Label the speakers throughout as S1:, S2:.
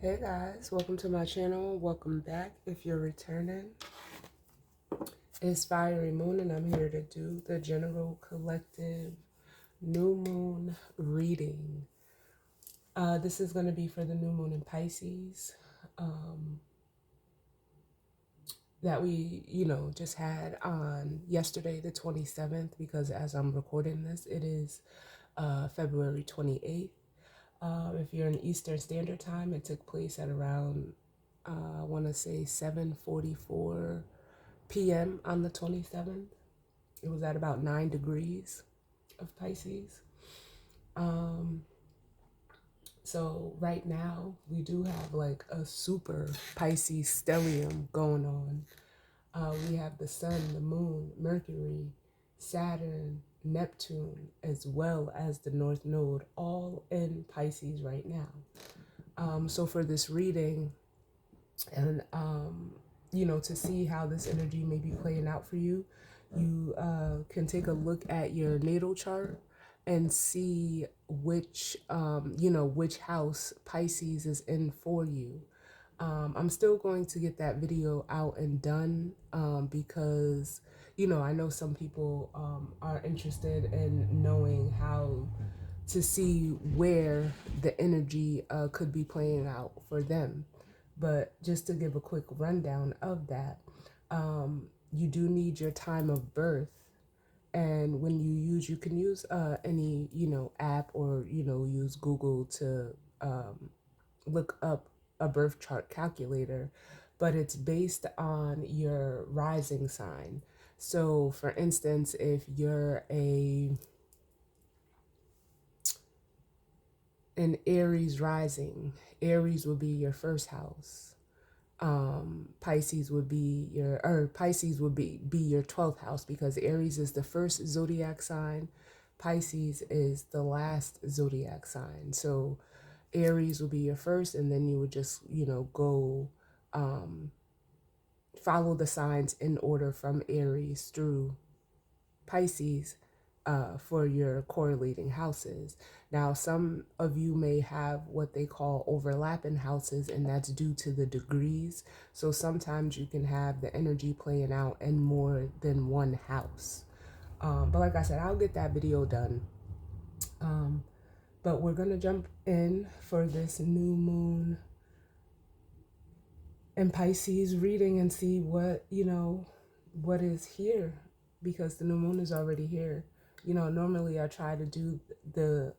S1: Hey guys, welcome to my channel. Welcome back if you're returning. It's Fiery Moon and I'm here to do the general collective new moon reading. This is going to be for the new moon in Pisces that we, just had on yesterday, the 27th, because as I'm recording this, it is February 28th. If you're in Eastern Standard Time, it took place at around, I want to say 7:44 p.m. on the 27th. It was at about 9 degrees of Pisces. So right now we do have like a super Pisces stellium going on. We have the sun, the moon, Mercury, Saturn, Neptune, as well as the North Node, all in Pisces right now. So for this reading, and to see how this energy may be playing out for you, you can take a look at your natal chart and see which which house Pisces is in for you. I'm still going to get that video out and done because I know some people are interested in knowing how to see where the energy could be playing out for them. But just to give a quick rundown of that, you do need your time of birth. And when you can use any, app or, use Google to look up a birth chart calculator, but it's based on your rising sign. So for instance, if you're an Aries rising, Aries would be your first house. Pisces would be your 12th house, because Aries is the first zodiac sign. Pisces is the last zodiac sign. So Aries would be your first, and then you would just, go follow the signs in order from Aries through Pisces for your correlating houses. Now, some of you may have what they call overlapping houses, and that's due to the degrees. So sometimes you can have the energy playing out in more than one house. But like I said, I'll get that video done. But we're going to jump in for this new moon in Pisces reading and see what, what is here, because the new moon is already here. Normally I try to do the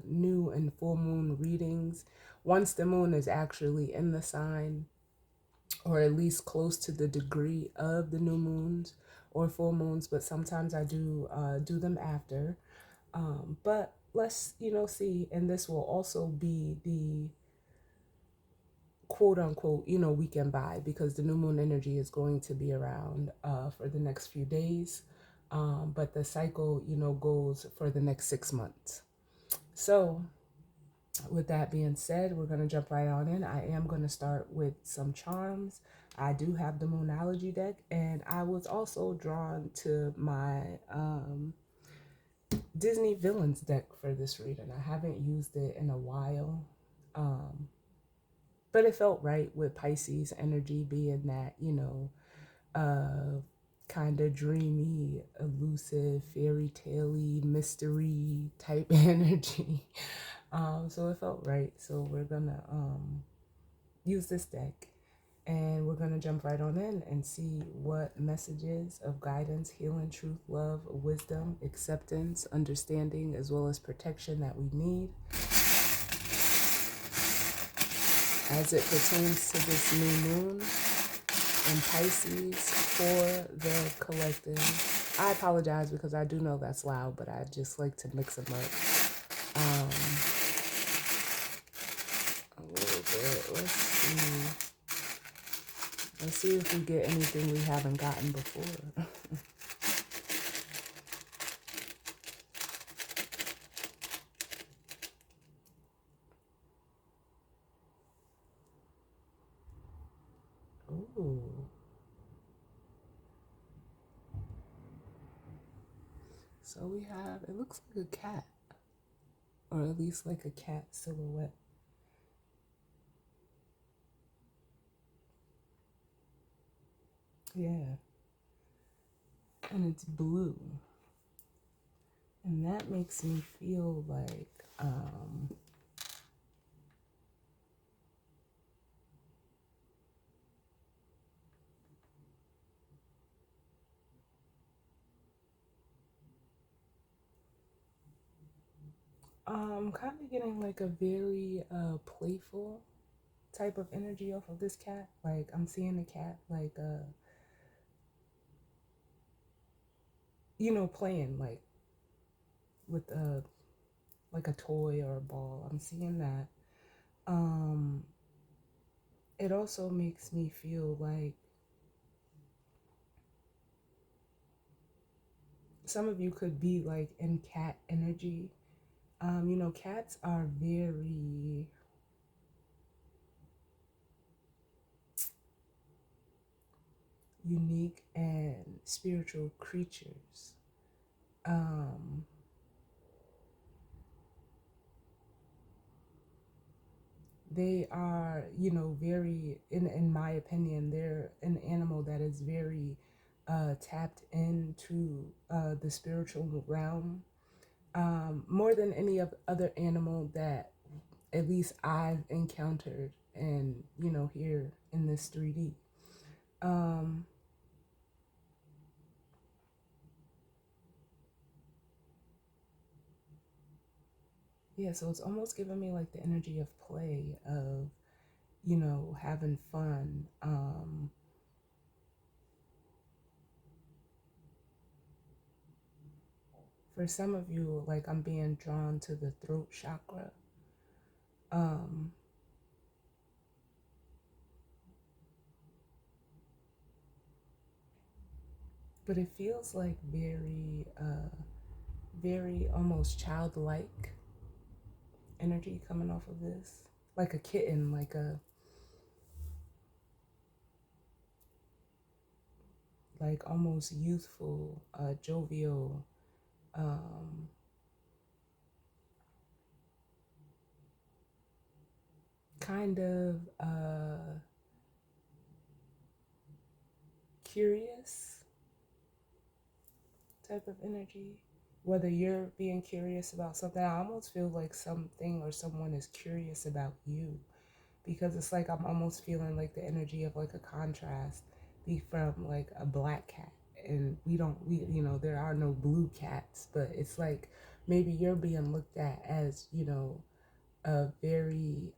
S1: new and full moon readings once the moon is actually in the sign, or at least close to the degree of the new moons or full moons. But sometimes I do them after. But let's see, and this will also be the quote unquote weekend by, because the new moon energy is going to be around for the next few days, but the cycle goes for the next 6 months. So with that being said, we're going to jump right on in. I am going to start with some charms. I do have the Moonology deck, and I was also drawn to my Disney Villains deck for this reading. I haven't used it in a while. But it felt right with Pisces energy being that, kind of dreamy, elusive, fairy tale-y, mystery type energy. So it felt right. So we're gonna use this deck, and we're gonna jump right on in and see what messages of guidance, healing, truth, love, wisdom, acceptance, understanding, as well as protection that we need as it pertains to this new moon in Pisces for the collective. I apologize because I do know that's loud, but I just like to mix them up a little bit. Let's see. Let's see if we get anything we haven't gotten before. Ooh. So we have, it looks like a cat, or at least like a cat silhouette. Yeah. And it's blue. And that makes me feel like kind of getting like a very playful type of energy off of this cat. Like I'm seeing the cat like playing like with a like a toy or a ball. I'm seeing that. Um it also makes me feel like some of you could be like in cat energy. Cats are very unique and spiritual creatures. Um, they are, very, in my opinion, they're an animal that is very tapped into the spiritual realm, more than any of other animal that at least I've encountered and, here in this 3D. Um, yeah, so it's almost giving me like the energy of play, of, having fun. For some of you, like I'm being drawn to the throat chakra. Um, but it feels like very almost childlike energy coming off of this. Like a kitten, like almost youthful, jovial, um, kind of curious type of energy. Whether you're being curious about something, I almost feel like something or someone is curious about you, because it's like I'm almost feeling like the energy of like a contrast be from like a black cat, and we there are no blue cats, but it's like maybe you're being looked at as a very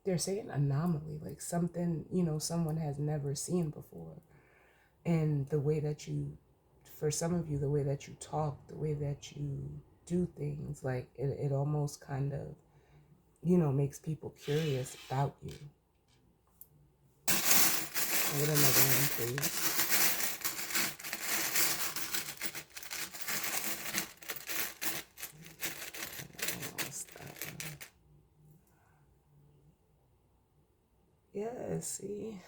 S1: they're saying anomaly, like something someone has never seen before. And the way that you, for some of you, the way that you talk, the way that you do things, like it almost kind of makes people curious about you. Get another one, please. Almost that one. Yeah, see?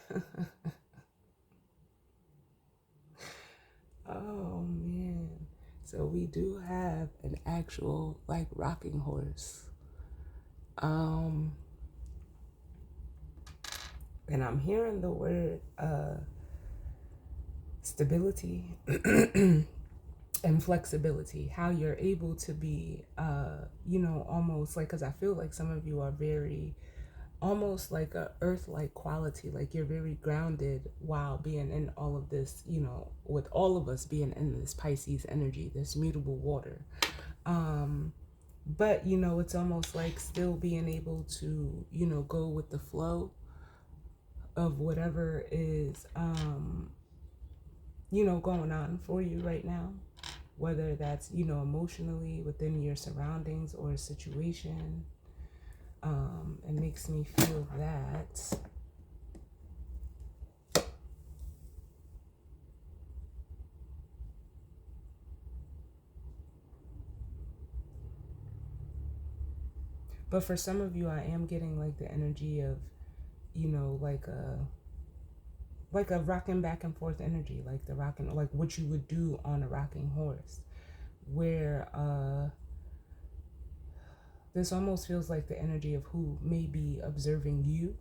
S1: Oh man. So we do have an actual like rocking horse. Um and I'm hearing the word stability and flexibility, how you're able to be almost like, because I feel like some of you are very almost like a earth like quality, like you're very grounded while being in all of this, with all of us being in this Pisces energy, this mutable water. But it's almost like still being able to go with the flow of whatever is going on for you right now, whether that's emotionally within your surroundings or a situation. It makes me feel that. But for some of you, I am getting like the energy of, like a rocking back and forth energy, like the rocking, like what you would do on a rocking horse, where this almost feels like the energy of who may be observing you,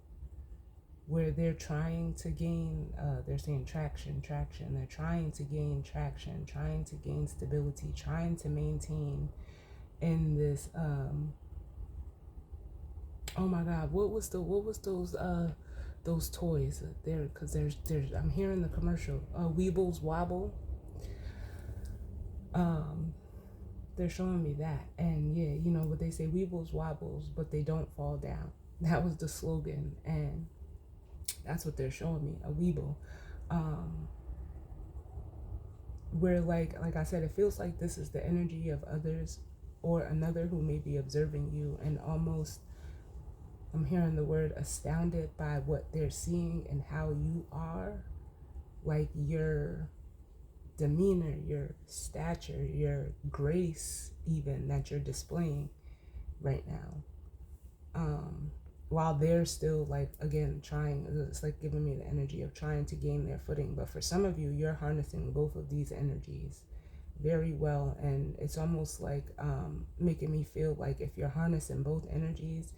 S1: where they're trying to gain, they're saying traction. They're trying to gain traction, trying to gain stability, trying to maintain in this, oh my God, what was those toys there? Because there's I'm hearing the commercial, Weebles Wobble. They're showing me that, and yeah, you know what they say, Weebles Wobbles, but they don't fall down. That was the slogan, and that's what they're showing me, a Weeble. Where like I said, it feels like this is the energy of others or another who may be observing you, and almost I'm hearing the word astounded by what they're seeing and how you are, like your demeanor, your stature, your grace, even that you're displaying right now. While they're still, like, again, trying, it's like giving me the energy of trying to gain their footing. But for some of you, you're harnessing both of these energies very well, and it's almost like making me feel like if you're harnessing both energies,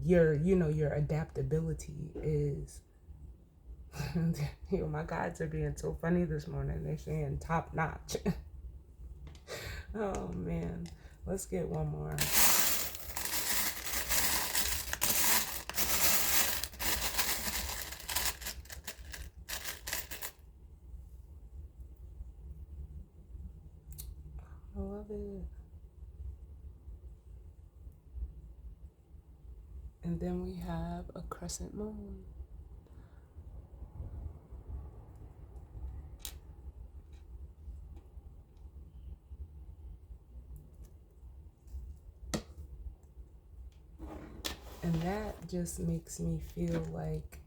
S1: your adaptability is my guides are being so funny this morning. They're saying top notch. Oh man, let's get one more. I love it. And then we have a crescent moon. And that just makes me feel like,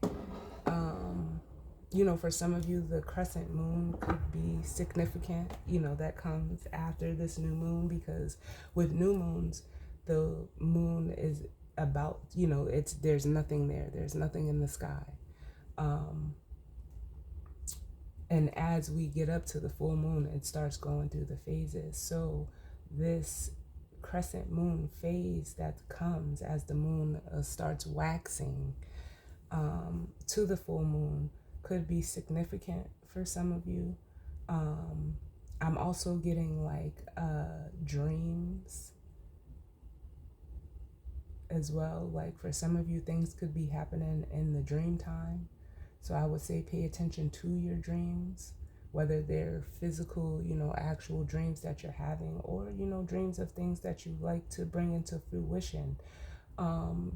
S1: for some of you, the crescent moon could be significant. That comes after this new moon, because with new moons, the moon is about, there's nothing there. There's nothing in the sky. And as we get up to the full moon, it starts going through the phases. So this crescent moon phase that comes as the moon starts waxing to the full moon could be significant for some of you. I'm also getting like dreams as well. Like for some of you, things could be happening in the dream time. So I would say pay attention to your dreams, whether they're physical, actual dreams that you're having, or, dreams of things that you like to bring into fruition.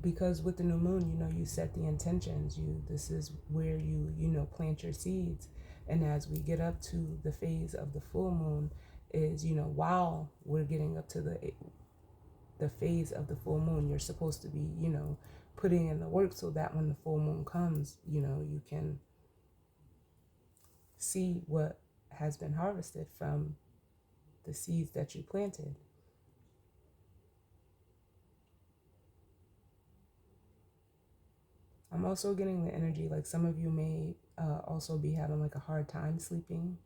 S1: Because with the new moon, you set the intentions. This is where you plant your seeds. And as we get up to the phase of the full moon is, while we're getting up to the phase of the full moon, you're supposed to be, putting in the work so that when the full moon comes, you can see what has been harvested from the seeds that you planted. I'm also getting the energy like some of you may also be having like a hard time sleeping.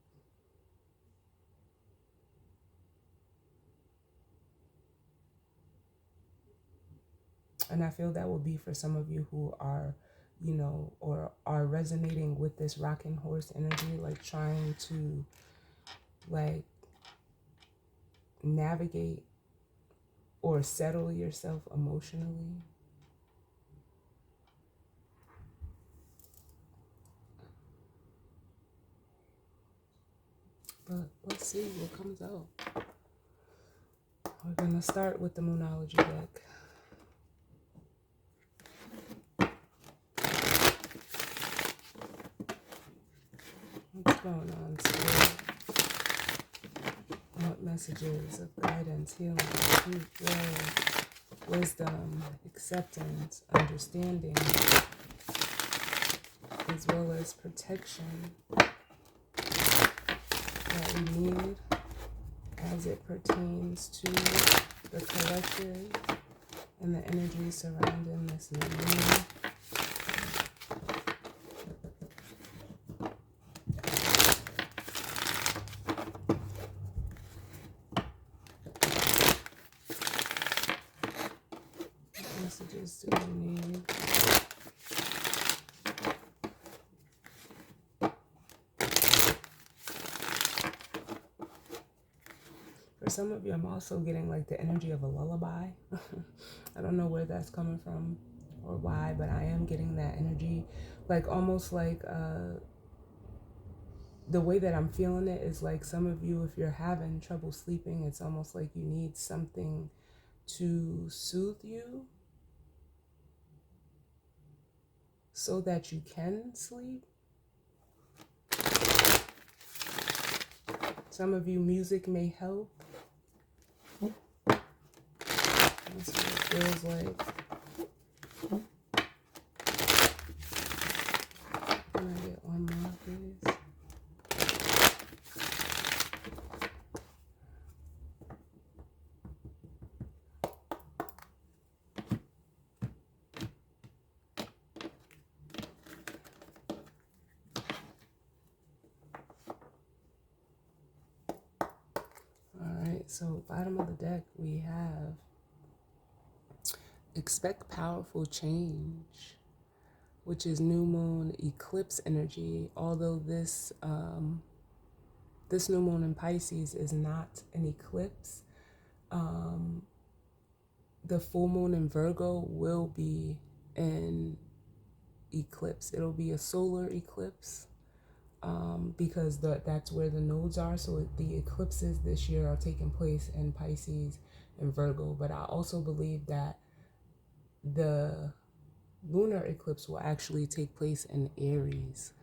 S1: And I feel that will be for some of you who are, or are resonating with this rocking horse energy, like trying to like navigate or settle yourself emotionally. But let's see what comes out. We're going to start with the Moonology deck. What's going on, Spirit? What messages of guidance, healing, truth, love, wisdom, acceptance, understanding, as well as protection that we need as it pertains to the collective and the energy surrounding this new moon. What messages do we need? For some of you, I'm also getting like the energy of a lullaby. I don't know where that's coming from or why, but I am getting that energy. Like almost like the way that I'm feeling it is like some of you, if you're having trouble sleeping, it's almost like you need something to soothe you so that you can sleep. Some of you, music may help. That's what it feels like. Can I get one more, please? Alright, so bottom of the deck we have expect powerful change, which is new moon eclipse energy. Although this new moon in Pisces is not an eclipse, the full moon in Virgo will be an eclipse. It'll be a solar eclipse, because that's where the nodes are. So the eclipses this year are taking place in Pisces and Virgo. But I also believe that the lunar eclipse will actually take place in Aries.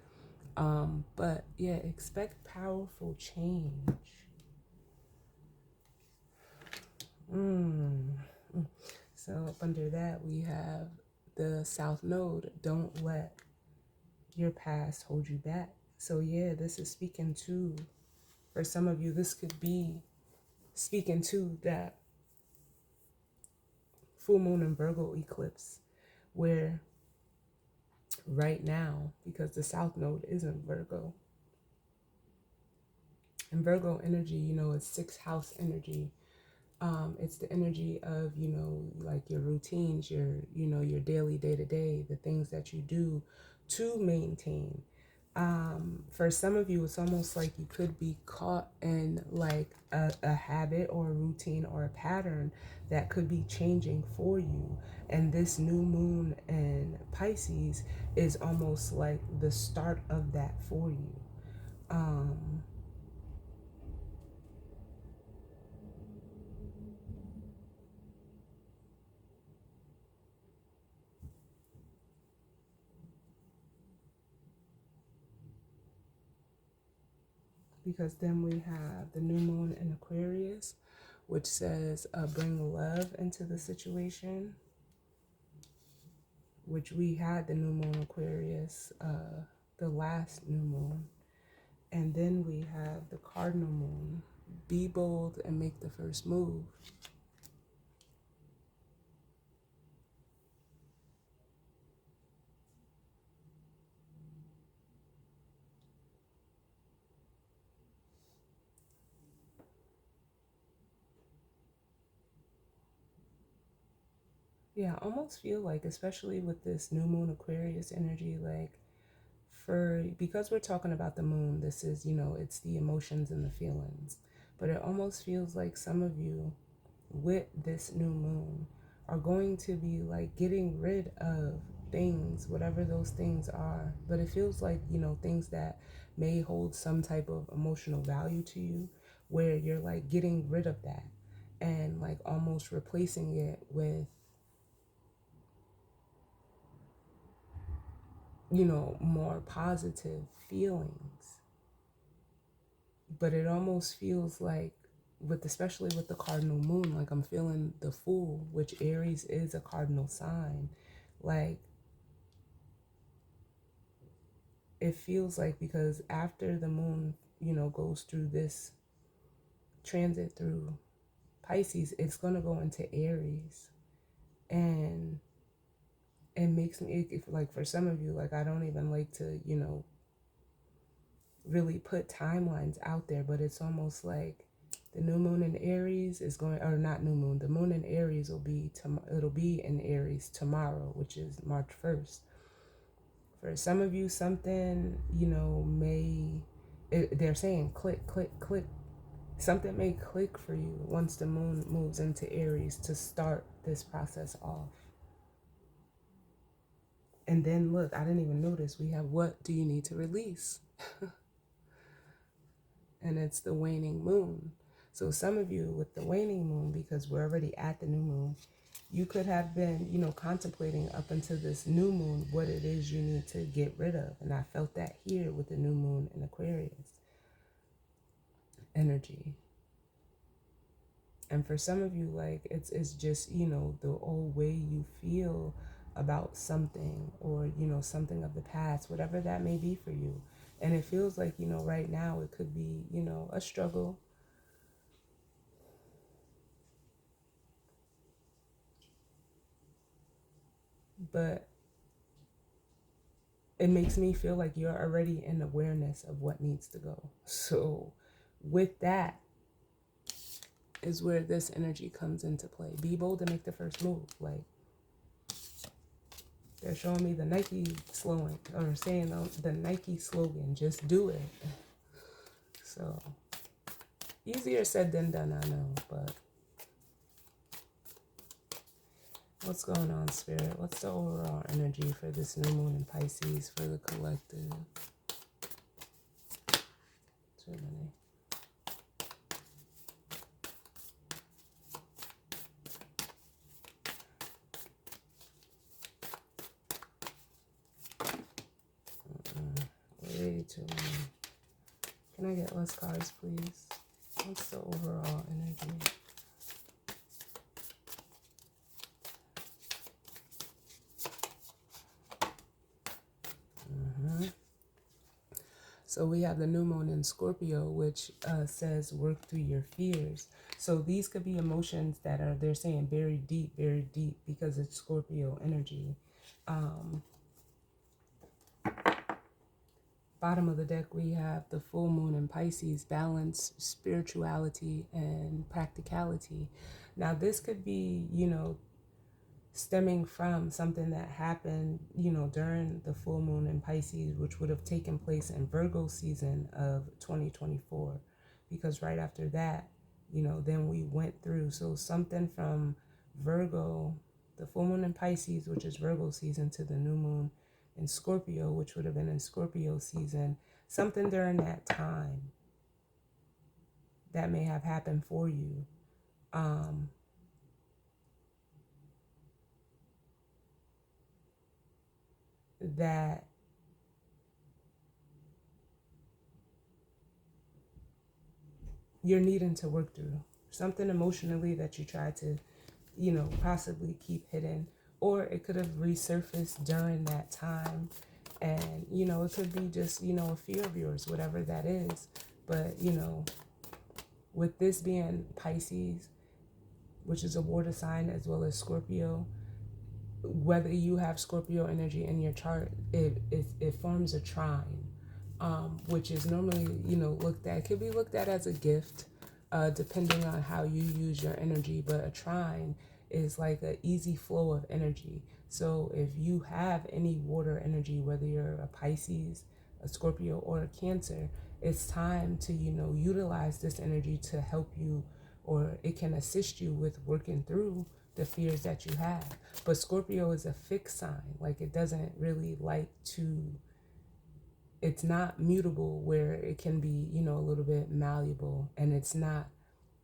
S1: But yeah, expect powerful change. So up under that we have the South Node. Don't let your past hold you back. So yeah, this is speaking to, for some of you, this could be speaking to that full moon and Virgo eclipse, where right now, because the South Node is in Virgo, and Virgo energy, it's sixth house energy. It's the energy of, like your routines, your daily day-to-day, the things that you do to maintain. For some of you, it's almost like you could be caught in like a habit or a routine or a pattern that could be changing for you. And this new moon in Pisces is almost like the start of that for you. Because then we have the new moon in Aquarius, which says bring love into the situation, which we had the new moon Aquarius, the last new moon. And then we have the cardinal moon, be bold and make the first move. Yeah, I almost feel like, especially with this new moon Aquarius energy, like because we're talking about the moon, this is, it's the emotions and the feelings. But it almost feels like some of you with this new moon are going to be like getting rid of things, whatever those things are. But it feels like, things that may hold some type of emotional value to you, where you're like getting rid of that and like almost replacing it with, more positive feelings. But it almost feels like, especially with the cardinal moon, like I'm feeling the Fool, which Aries is a cardinal sign. Like it feels like, because after the moon, goes through this transit through Pisces, it's going to go into Aries. And it makes me, like for some of you, like I don't even like to, really put timelines out there, but it's almost like the new moon in Aries is going, or not new moon, the moon in Aries it'll be in Aries tomorrow, which is March 1st. For some of you, something, they're saying click, click, click, Something may click for you once the moon moves into Aries to start this process off. And then look, I didn't even notice we have what do you need to release? And it's the waning moon. So some of you with the waning moon, because we're already at the new moon, you could have been, contemplating up until this new moon what it is you need to get rid of. And I felt that here with the new moon in Aquarius energy. And for some of you, like, it's just, the old way you feel about something, or, something of the past, whatever that may be for you. And it feels like, right now it could be, a struggle. But it makes me feel like you're already in awareness of what needs to go. So with that is where this energy comes into play. Be bold and make the first move. Like, they're showing me the Nike slogan, or saying the Nike slogan, just do it. So easier said than done, I know, but what's going on, Spirit? What's the overall energy for this new moon in Pisces for the collective? Too many. Way too many. Can I get less cards, please? What's the overall energy? So we have the new moon in Scorpio, which says work through your fears. So these could be emotions that are, they're saying, very deep, because it's Scorpio energy. Bottom of the deck, we have the full moon in Pisces, balance, spirituality, and practicality. Now, this could be, stemming from something that happened, during the full moon in Pisces, which would have taken place in Virgo season of 2024. Because right after that, then we went through. So something from Virgo, the full moon in Pisces, which is Virgo season, to the new moon in Scorpio, which would have been in Scorpio season, something during that time that may have happened for you. That you're needing to work through. Something emotionally that you try to, possibly keep hidden. Or it could have resurfaced during that time. And, it could be just, a fear of yours, whatever that is. But, with this being Pisces, which is a water sign, as well as Scorpio, whether you have Scorpio energy in your chart, it forms a trine, which is normally, looked at, it could be looked at as a gift, depending on how you use your energy. But a trine is like an easy flow of energy. So if you have any water energy, whether you're a Pisces, a Scorpio, or a Cancer, it's time to, utilize this energy to help you, or it can assist you with working through the fears that you have. But Scorpio is a fixed sign. Like, it doesn't really like to, it's not mutable, where it can be, a little bit malleable. And it's not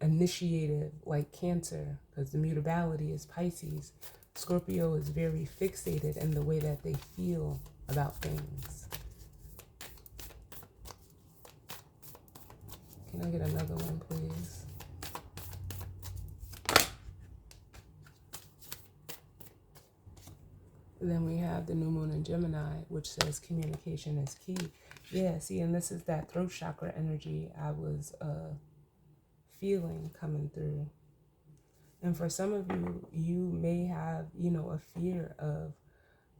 S1: initiative like Cancer, because the mutability is Pisces. Scorpio is very fixated in the way that they feel about things. Can I get another one, please? Then we have the new moon in Gemini, which says communication is key. Yeah, see, and this is that throat chakra energy I was feeling coming through. And for some of you, you may have, a fear of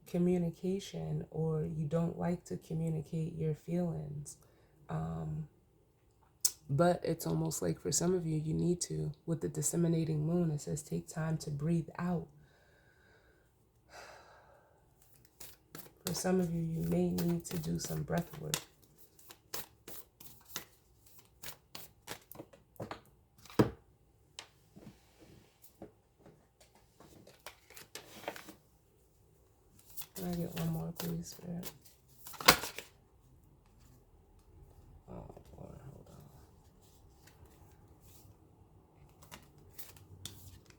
S1: communication, or you don't like to communicate your feelings. But it's almost like for some of you, you need to. With the disseminating moon, it says take time to breathe out. For some of you, you may need to do some breath work. Can I get one more, please, Spirit? Oh, Lord, hold on.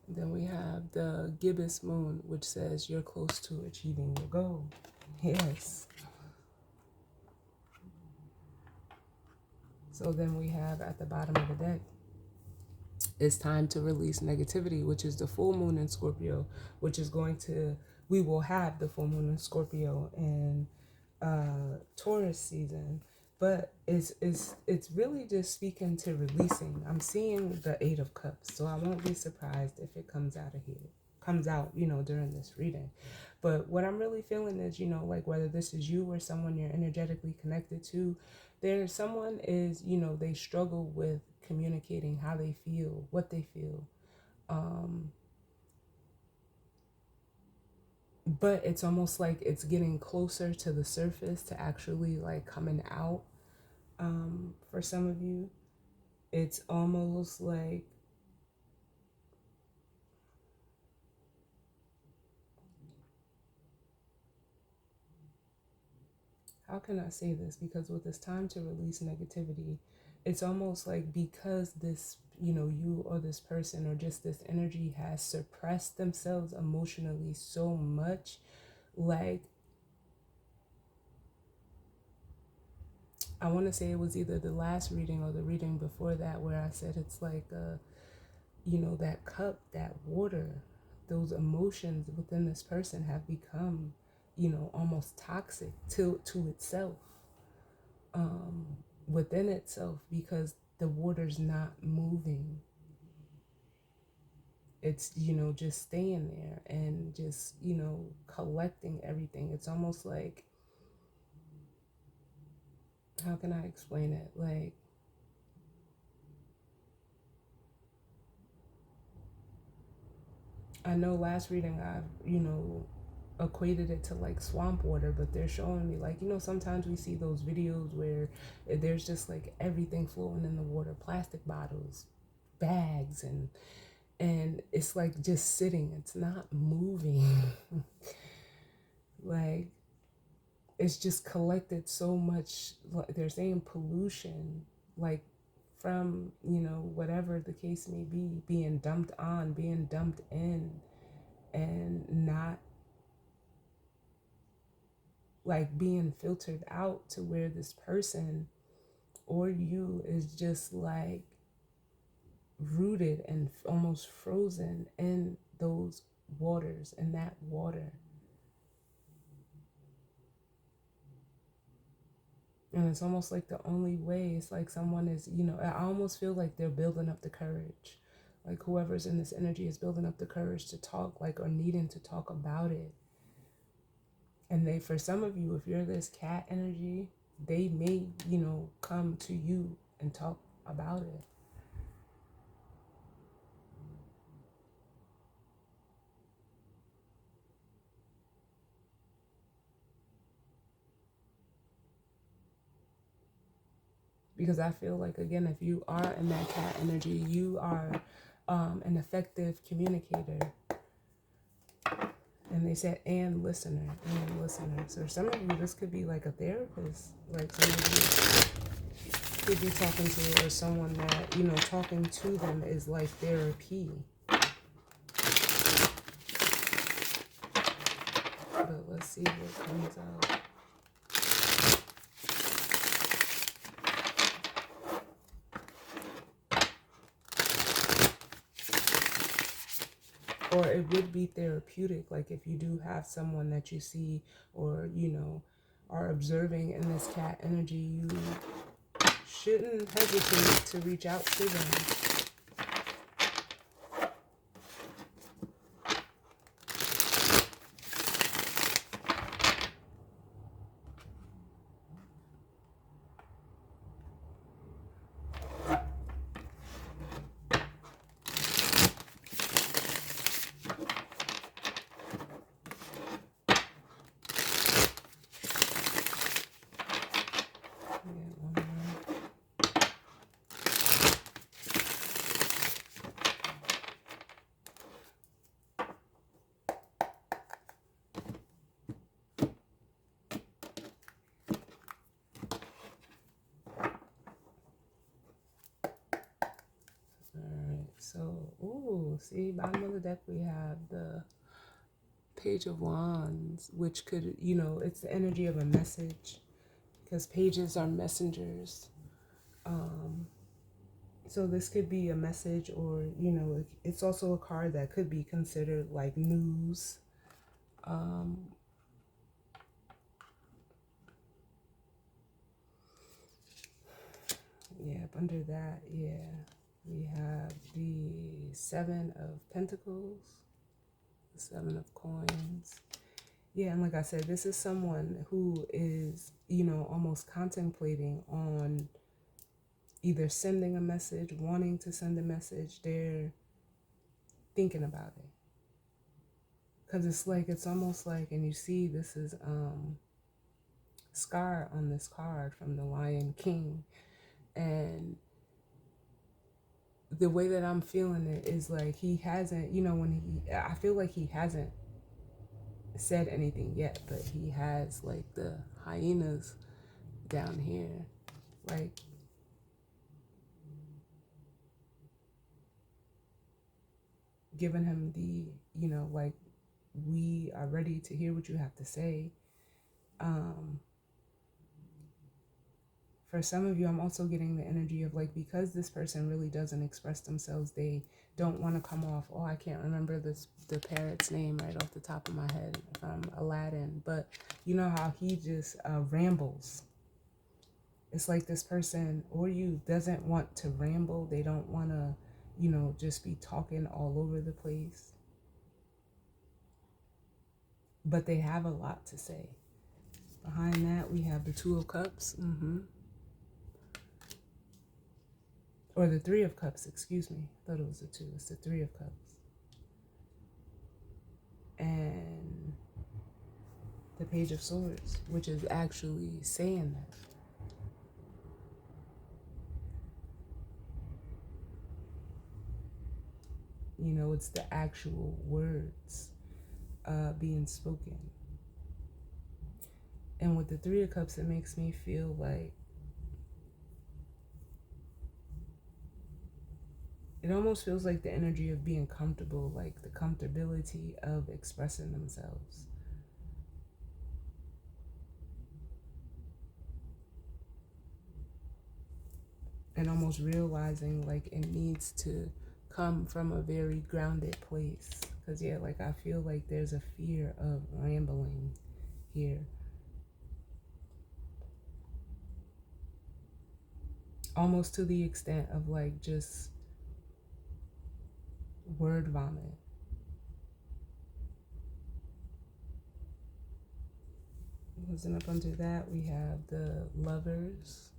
S1: Then we have the gibbous moon, which says you're close to achieving your goal. Yes. So then we have at the bottom of the deck, it's time to release negativity, which is the full moon in Scorpio, which is we will have the full moon in Scorpio in Taurus season. But it's really just speaking to releasing. I'm seeing the Eight of Cups, so I won't be surprised if it comes out, during this reading. But what I'm really feeling is, like whether this is you or someone you're energetically connected to, someone is, they struggle with communicating how they feel, what they feel. But it's almost like it's getting closer to the surface to actually like coming out. For some of you, it's almost like how can I say this? Because with this time to release negativity, it's almost like because this, you or this person or just this energy has suppressed themselves emotionally so much, like, I want to say it was either the last reading or the reading before that where I said it's like, that cup, that water, those emotions within this person have become, almost toxic to itself. Within itself, because the water's not moving. It's, just staying there and just, collecting everything. It's almost like, how can I explain it? Like, I know last reading I've, equated it to like swamp water, but they're showing me like, sometimes we see those videos where there's just like everything flowing in the water, plastic bottles, bags, and it's like just sitting, it's not moving. Like, it's just collected so much, like they're saying pollution, like from, whatever the case may be, being dumped in, and not like being filtered out to where this person or you is just like rooted and almost frozen in those waters, in that water. And it's almost like the only way, it's like someone is, I almost feel like they're building up the courage. Like whoever's in this energy is building up the courage to talk, like, or needing to talk about it. And for some of you, if you're this cat energy, they may, come to you and talk about it. Because I feel like, again, if you are in that cat energy, you are an effective communicator. And they said, and listener. So some of you, this could be like a therapist. Like some of you could be talking to, or someone that, talking to them is like therapy. But let's see what comes out. Or it would be therapeutic, like if you do have someone that you see or, are observing in this cat energy, you shouldn't hesitate to reach out to them. So, ooh, see, bottom of the deck, we have the Page of Wands, which could, it's the energy of a message because pages are messengers. So this could be a message, or, it's also a card that could be considered like news. Yeah, under that, yeah, we have the Seven of Pentacles, the Seven of Coins. Yeah, and like I said, this is someone who is, almost contemplating on either sending a message, wanting to send a message. They're thinking about it. Because it's almost like, and you see this is Scar on this card from the Lion King. And the way that I'm feeling it is like he hasn't, I feel like he hasn't said anything yet, but he has like the hyenas down here, like giving him the, like, we are ready to hear what you have to say. For some of you, I'm also getting the energy of like, because this person really doesn't express themselves, they don't want to come off, oh, I can't remember the parrot's name right off the top of my head from Aladdin, but you know how he just rambles. It's like this person or you doesn't want to ramble. They don't want to, just be talking all over the place. But they have a lot to say. Behind that, we have the Two of Cups. Or the Three of Cups, excuse me. I thought it was the two. It's the Three of Cups. And the Page of Swords, which is actually saying that. It's the actual words being spoken. And with the Three of Cups, it makes me feel like it almost feels like the energy of being comfortable, like the comfortability of expressing themselves. And almost realizing like it needs to come from a very grounded place. Because, yeah, like I feel like there's a fear of rambling here. Almost to the extent of like just word vomit. And up under that, we have the Lovers.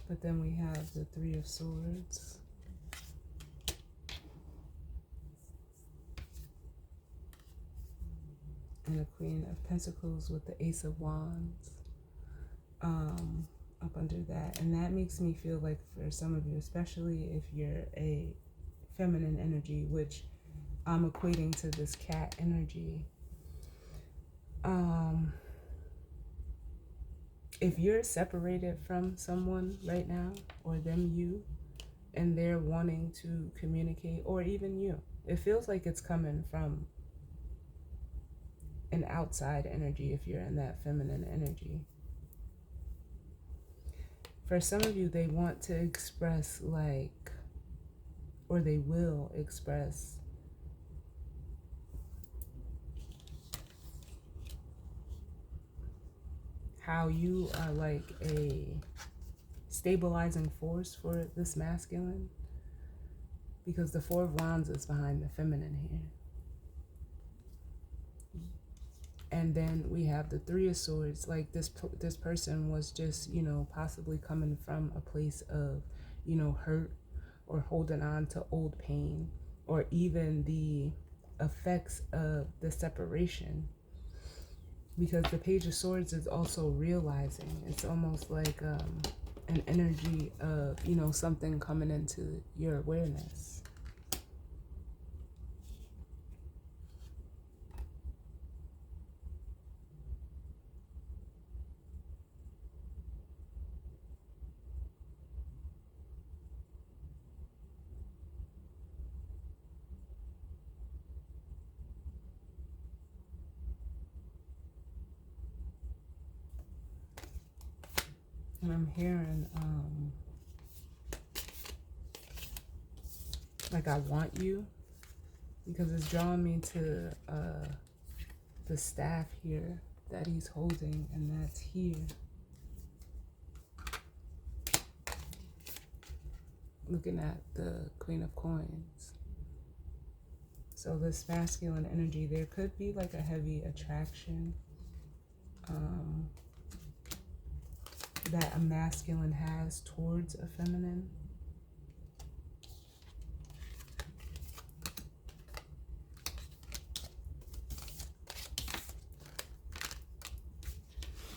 S1: But then we have the Three of Swords. And a Queen of Pentacles with the Ace of Wands. Up under that. And that makes me feel like for some of you, especially if you're a feminine energy, which I'm equating to this cat energy. If you're separated from someone right now, or them, you, and they're wanting to communicate, or even you, it feels like it's coming from an outside energy if you're in that feminine energy. For some of you, they want to express like, or they will express how you are like a stabilizing force for this masculine, because the Four of Wands is behind the feminine here. And then we have the Three of Swords. Like this person was just, possibly coming from a place of, hurt, or holding on to old pain, or even the effects of the separation. Because the Page of Swords is also realizing. It's almost like an energy of, something coming into your awareness. I'm hearing, like, I want you, because it's drawing me to the staff here that he's holding, and that's here. Looking at the Queen of Coins. So this masculine energy, there could be like a heavy attraction that a masculine has towards a feminine.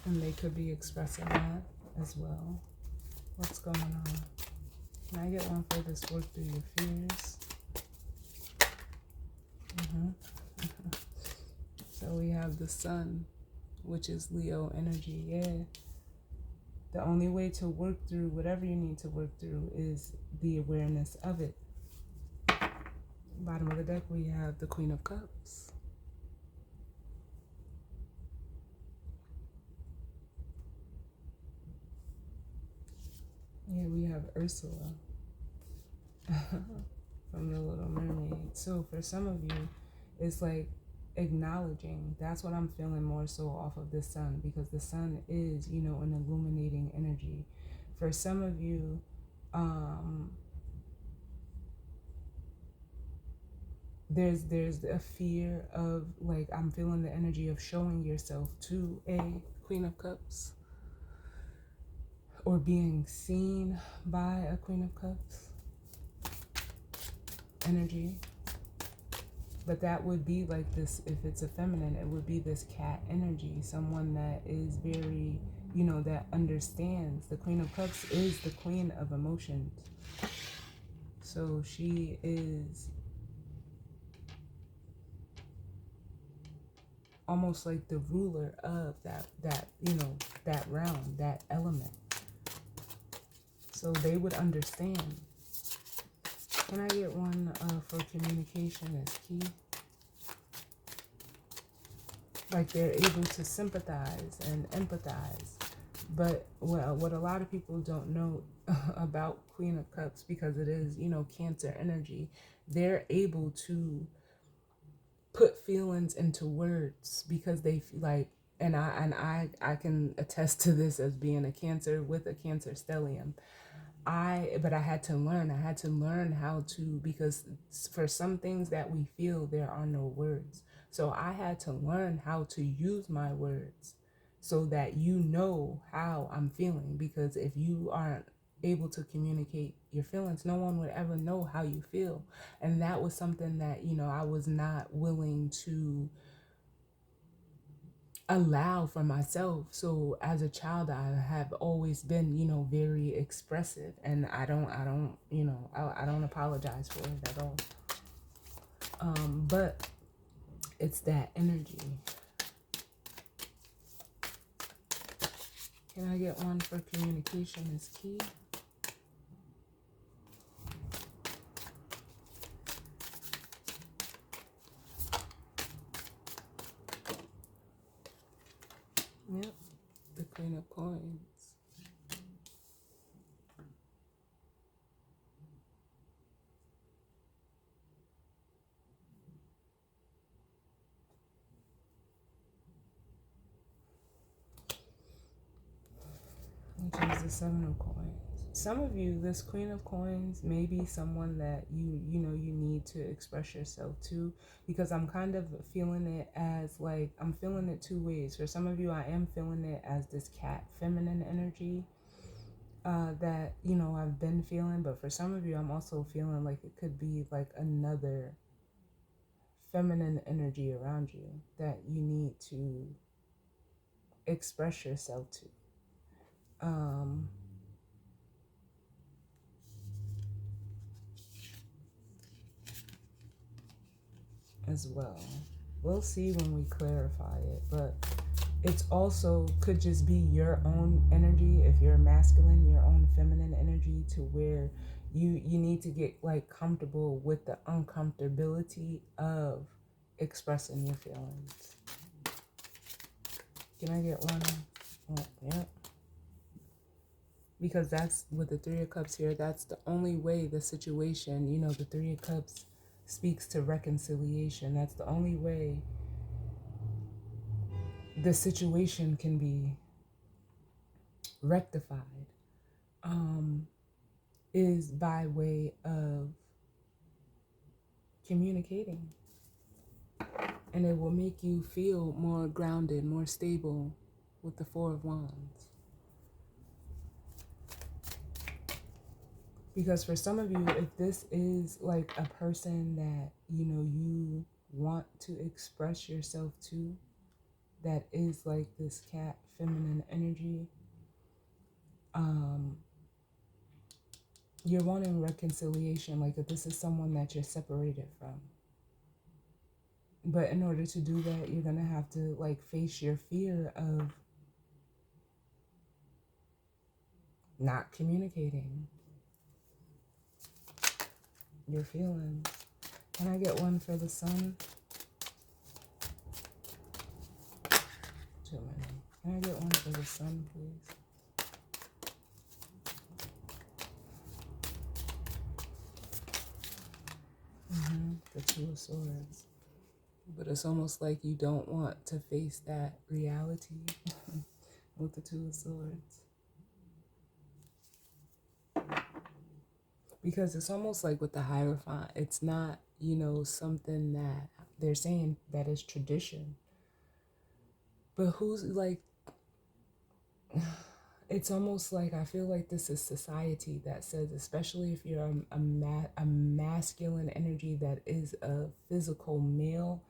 S1: And they could be expressing that as well. What's going on? Can I get one for this work through your fears? So we have the sun, which is Leo energy. Yeah. The only way to work through whatever you need to work through is the awareness of it. Bottom of the deck, we have the Queen of Cups. Yeah, we have Ursula from The Little Mermaid. So for some of you, it's like acknowledging. That's what I'm feeling more so off of the sun, because the sun is, you know, an illuminating energy. For some of you, there's a fear of, like, I'm feeling the energy of showing yourself to a Queen of Cups, or being seen by a Queen of Cups energy. But that would be like this, if it's a feminine, it would be this cat energy, someone that is very, you know, that understands. The Queen of Cups is the queen of emotions. So she is almost like the ruler of that you know, that realm, that element. So they would understand. Can I get one for communication is key? Like, they're able to sympathize and empathize. But what a lot of people don't know about Queen of Cups, because it is, you know, Cancer energy, they're able to put feelings into words, because they like, and I can attest to this as being a Cancer with a Cancer stellium. But I had to learn how to, because for some things that we feel, there are no words. So I had to learn how to use my words so that you know how I'm feeling, because if you aren't able to communicate your feelings, no one would ever know how you feel. And that was something that, you know, I was not willing to allow for myself. So as a child, I have always been, you know, very expressive, and I don't, you know, I don't apologize for it at all. But it's that energy. Can I get one for communication is key? Yep, the Queen of Coins. Which is the Seven of Coins. Some of you, this Queen of Coins may be someone that you know, you need to express yourself to, because I'm kind of feeling it as, like, I'm feeling it two ways. For some of you, I am feeling it as this cat feminine energy that, you know, I've been feeling. But for some of you, I'm also feeling like it could be like another feminine energy around you that you need to express yourself to. As well. We'll see when we clarify it, but it's also could just be your own energy. If you're masculine, your own feminine energy, to where you need to get, like, comfortable with the uncomfortability of expressing your feelings. Can I get one? Oh, yeah. Because that's with the Three of Cups here, that's the only way the situation, the Three of Cups speaks to reconciliation. That's the only way the situation can be rectified, is by way of communicating. And it will make you feel more grounded, more stable with the Four of Wands. Because for some of you, if this is like a person that, you want to express yourself to, that is like this cat feminine energy, you're wanting reconciliation, like if this is someone that you're separated from. But in order to do that, you're going to have to like face your fear of not communicating your feelings. Can I get one for the sun? Too many. Can I get one for the sun, please? The Two of Swords. But it's almost like you don't want to face that reality with the Two of Swords. Because it's almost like with the Hierophant, it's not, something that they're saying that is tradition. But who's like, it's almost like I feel like this is society that says, especially if you're a masculine energy that is a physical male,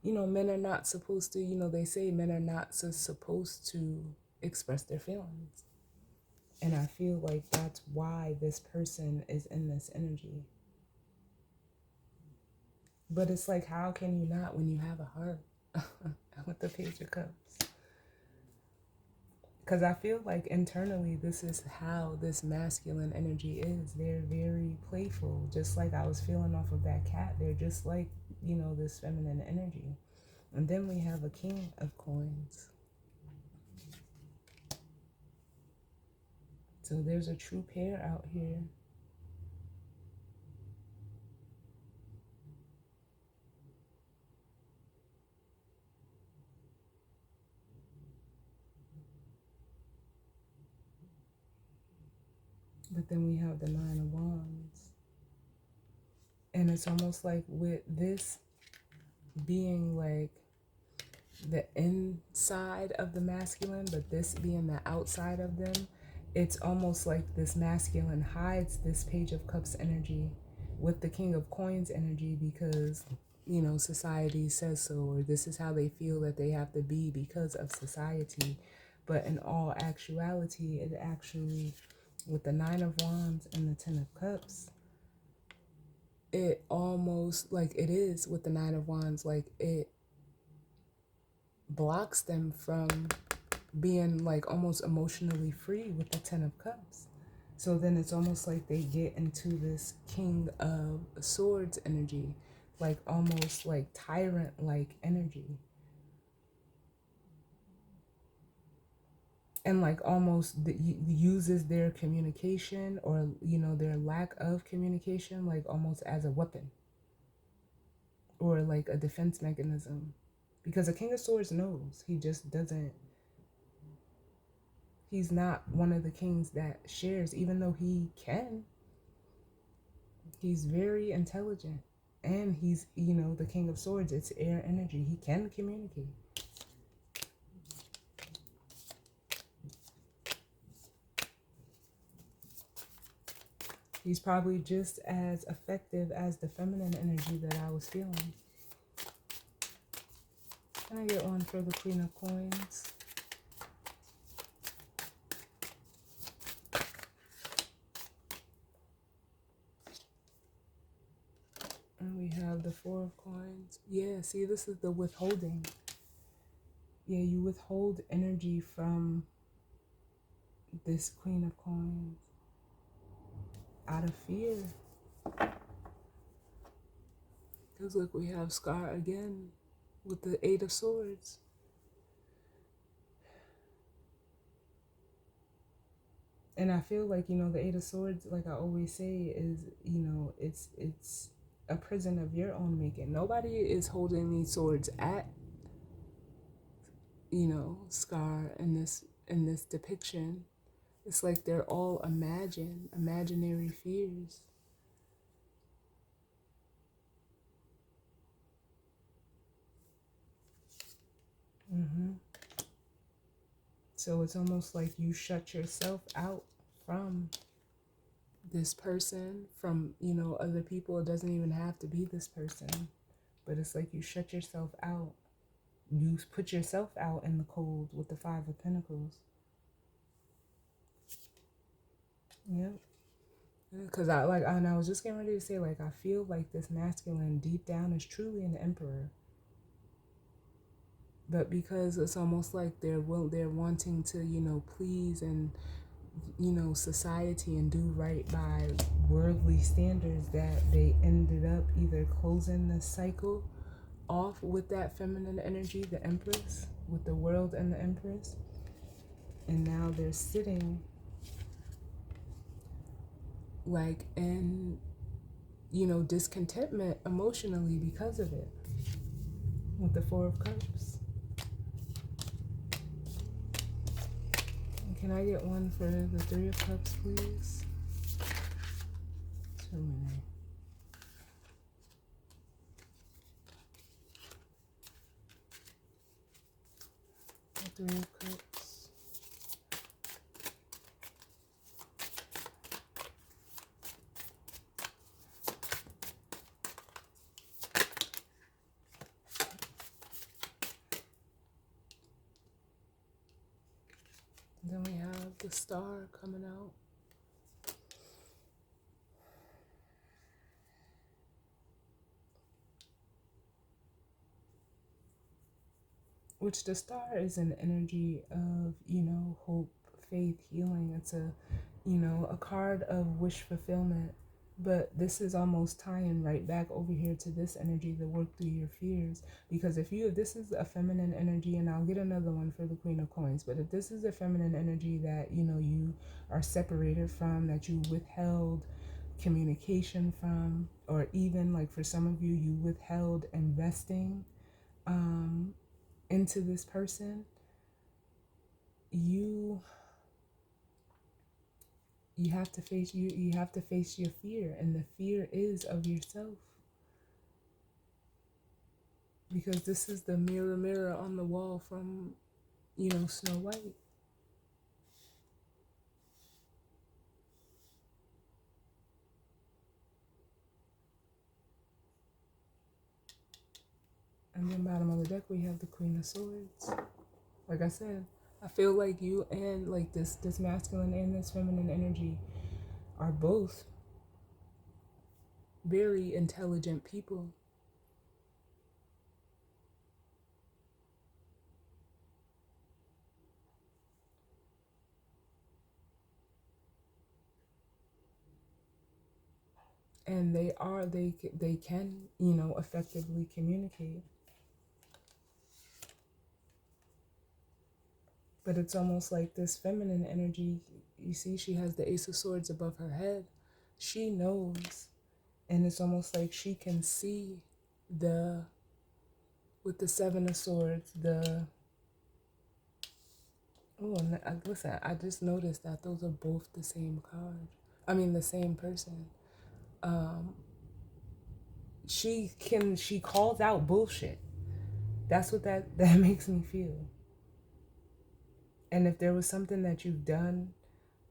S1: men are not supposed to, they say men are not supposed to express their feelings. And I feel like that's why this person is in this energy. But it's like, how can you not when you have a heart? With the Page of Cups. Because I feel like internally, this is how this masculine energy is. They're very playful. Just like I was feeling off of that cat. They're just like, this feminine energy. And then we have a King of Coins. So there's a true pair out here. But then we have the Nine of Wands. And it's almost like with this being like the inside of the masculine, but this being the outside of them, it's almost like this masculine hides this Page of Cups energy with the King of Coins energy because, society says so, or this is how they feel that they have to be because of society. But in all actuality, it actually, with the Nine of Wands and the Ten of Cups, it almost, like it is with the Nine of Wands, like it blocks them from being like almost emotionally free with the Ten of Cups. So then it's almost like they get into this King of Swords energy, like almost like tyrant-like energy. And like almost uses their communication or, their lack of communication, like almost as a weapon or like a defense mechanism. Because a King of Swords knows, he just doesn't, he's not one of the kings that shares, even though he can. He's very intelligent. And he's, the King of Swords, it's air energy. He can communicate. He's probably just as effective as the feminine energy that I was feeling. Can I get one for the Queen of Coins? And we have the Four of Coins. Yeah, see, this is the withholding. Yeah, you withhold energy from this Queen of Coins out of fear. Because look, we have Scar again with the Eight of Swords. And I feel like, you know, the Eight of Swords, like I always say, is, you know, it's a prison of your own making. Nobody is holding these swords at, you know, Scar in this depiction. It's like they're all imaginary fears. So it's almost like you shut yourself out from this person, from, you know, other people. It doesn't even have to be this person, but it's like you shut yourself out. You put yourself out in the cold with the Five of Pentacles. Yep. Because and I was just getting ready to say, like, I feel like this masculine deep down is truly an emperor. But because it's almost like they're wanting to, you know, please and, you know, society and do right by worldly standards, that they ended up either closing the cycle off with that feminine energy, the Empress, with the world and the Empress. And now they're sitting like in, you know, discontentment emotionally because of it, with the Four of Cups. Can I get one for the Three of Cups, please? Too many. The Three of Cups. Then we have the Star coming out. Which the Star is an energy of, you know, hope, faith, healing. It's a, you know, a card of wish fulfillment. But this is almost tying right back over here to this energy, to work through your fears. Because if this is a feminine energy, and I'll get another one for the Queen of Coins, but if this is a feminine energy that, you know, you are separated from, that you withheld communication from, or even like for some of you, you withheld investing into this person, you have to face you have to face your fear, and the fear is of yourself. Because this is the mirror, mirror on the wall from, you know, Snow White. And then bottom of the deck we have the Queen of Swords. Like I said, I feel like you and like this masculine and this feminine energy are both very intelligent people. And they can, you know, effectively communicate. But it's almost like this feminine energy, you see, she has the Ace of Swords above her head. She knows. And it's almost like she can see with the Seven of Swords, listen, I just noticed that those are both the same card. I mean, the same person. She calls out bullshit. That's what that makes me feel. And if there was something that you've done,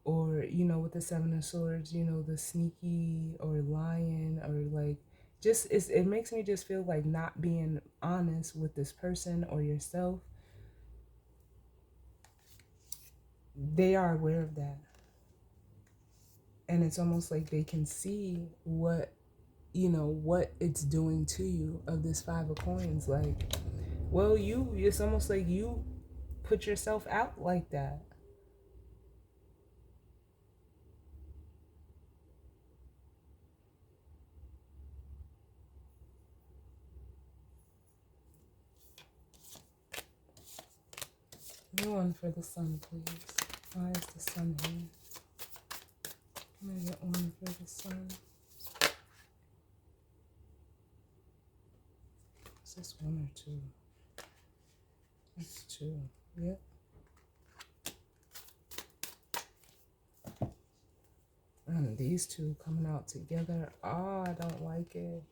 S1: or, you know, with the Seven of Swords, you know, the sneaky or lying, or like, just, it makes me just feel like not being honest with this person or yourself. They are aware of that. And it's almost like they can see what, you know, what it's doing to you, of this Five of Coins. Like, well, it's almost like you put yourself out like that. New one for the Sun, please. Why is the Sun here? I'm gonna get one for the sun. Is this one or two? It's two. Yep. And these two coming out together. Oh, I don't like it.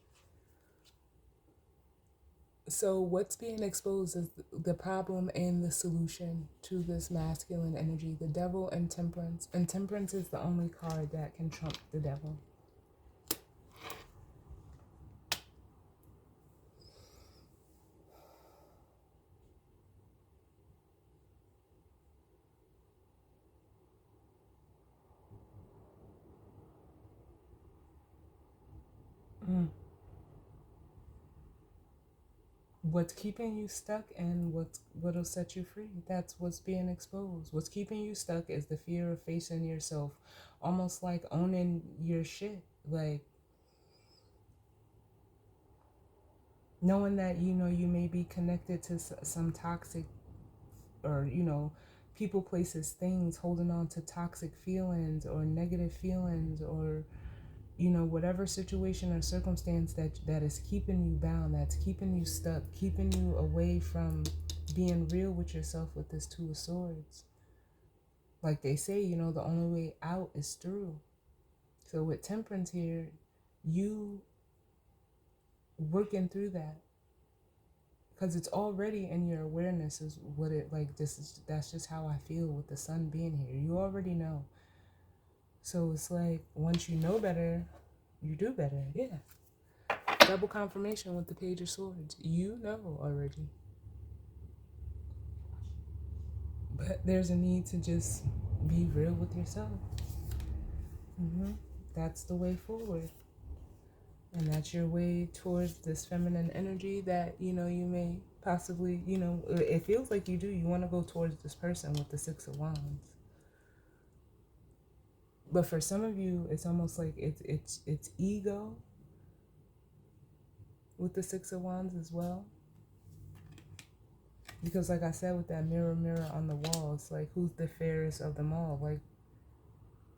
S1: So what's being exposed is the problem and the solution to this masculine energy, the devil and temperance. And temperance is the only card that can trump the devil. Mm. What's keeping you stuck and what'll set you free? That's what's being exposed. What's keeping you stuck is the fear of facing yourself, almost like owning your shit. Like knowing that, you know, you may be connected to some toxic or, you know, people, places, things, holding on to toxic feelings or negative feelings or, you know, whatever situation or circumstance that is keeping you bound, that's keeping you stuck, keeping you away from being real with yourself with this Two of Swords. Like they say, you know, the only way out is through. So with temperance here, you working through that. Because it's already in your awareness is what it, like, that's just how I feel with the sun being here. You already know. So it's like, once you know better, you do better. Yeah. Double confirmation with the Page of Swords. You know already. But there's a need to just be real with yourself. That's the way forward. And that's your way towards this feminine energy that, you know, you may possibly, you know, it feels like you do. You want to go towards this person with the Six of Wands. But for some of you, it's almost like it's ego with the Six of Wands as well. Because like I said, with that mirror, mirror on the wall, it's like, who's the fairest of them all? Like,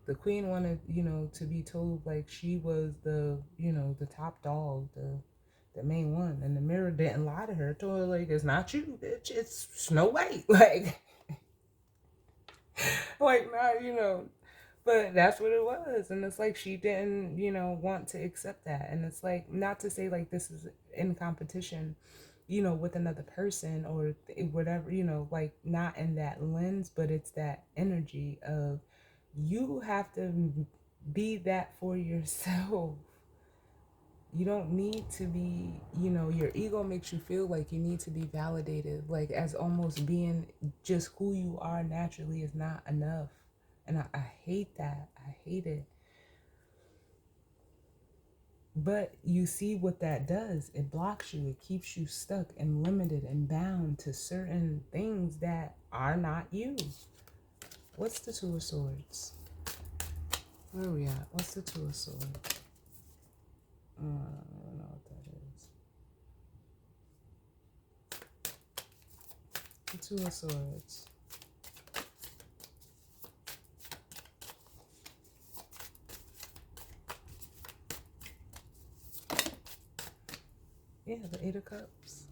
S1: the queen wanted, you know, to be told like she was the, you know, the top dog, the main one. And the mirror didn't lie to her. Told her, like, it's not you, bitch. It's Snow White. Like, like, nah, you know. But that's what it was. And it's like she didn't, you know, want to accept that. And it's like, not to say like this is in competition, you know, with another person or whatever, you know, like not in that lens, but it's that energy of you have to be that for yourself. You don't need to be, you know, your ego makes you feel like you need to be validated, like as almost being just who you are naturally is not enough. And I hate that. I hate it. But you see what that does. It blocks you. It keeps you stuck and limited and bound to certain things that are not you. What's the Two of Swords? Where are we at? What's the Two of Swords? I don't know what that is. The Two of Swords. Yeah, the Eight of Cups.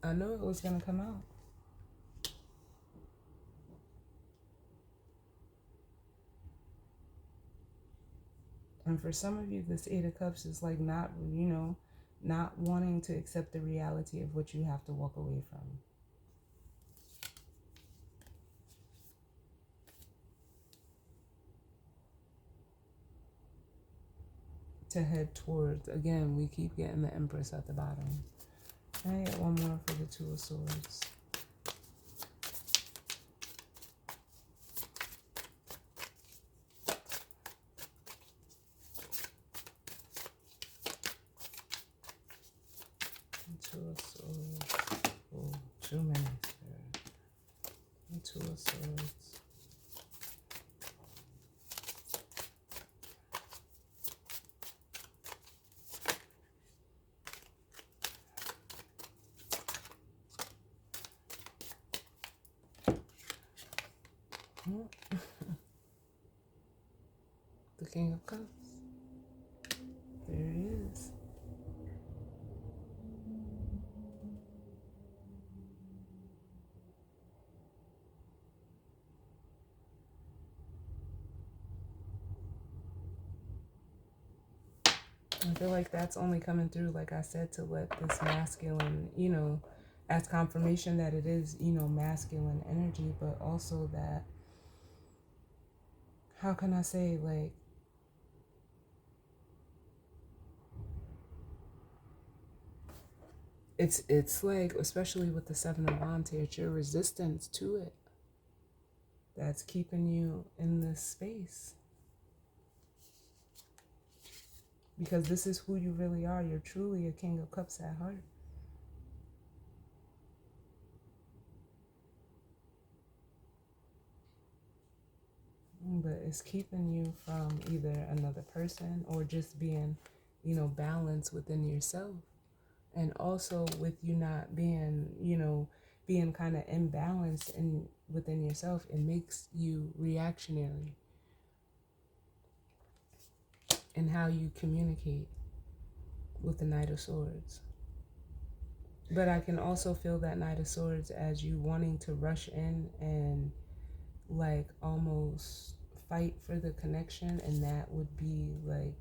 S1: I knew it was going to come out. And for some of you, this Eight of Cups is like not, you know, not wanting to accept the reality of what you have to walk away from. To head towards, again, we keep getting the Empress at the bottom. And I get one more for the Two of Swords. Two of Swords. Oh, too many. Two of Swords. King of Cups. There it is. I feel like that's only coming through, like I said, to let this masculine, as confirmation that it is, masculine energy, but also that, how can I say, like, it's like, especially with the Seven of Wands here, it's your resistance to it that's keeping you in this space. Because this is who you really are. You're truly a King of Cups at heart. But it's keeping you from either another person or just being, balanced within yourself. And also with you not being, being kind of imbalanced within yourself, it makes you reactionary in how you communicate with the Knight of Swords. But I can also feel that Knight of Swords as you wanting to rush in and like almost fight for the connection, and that would be like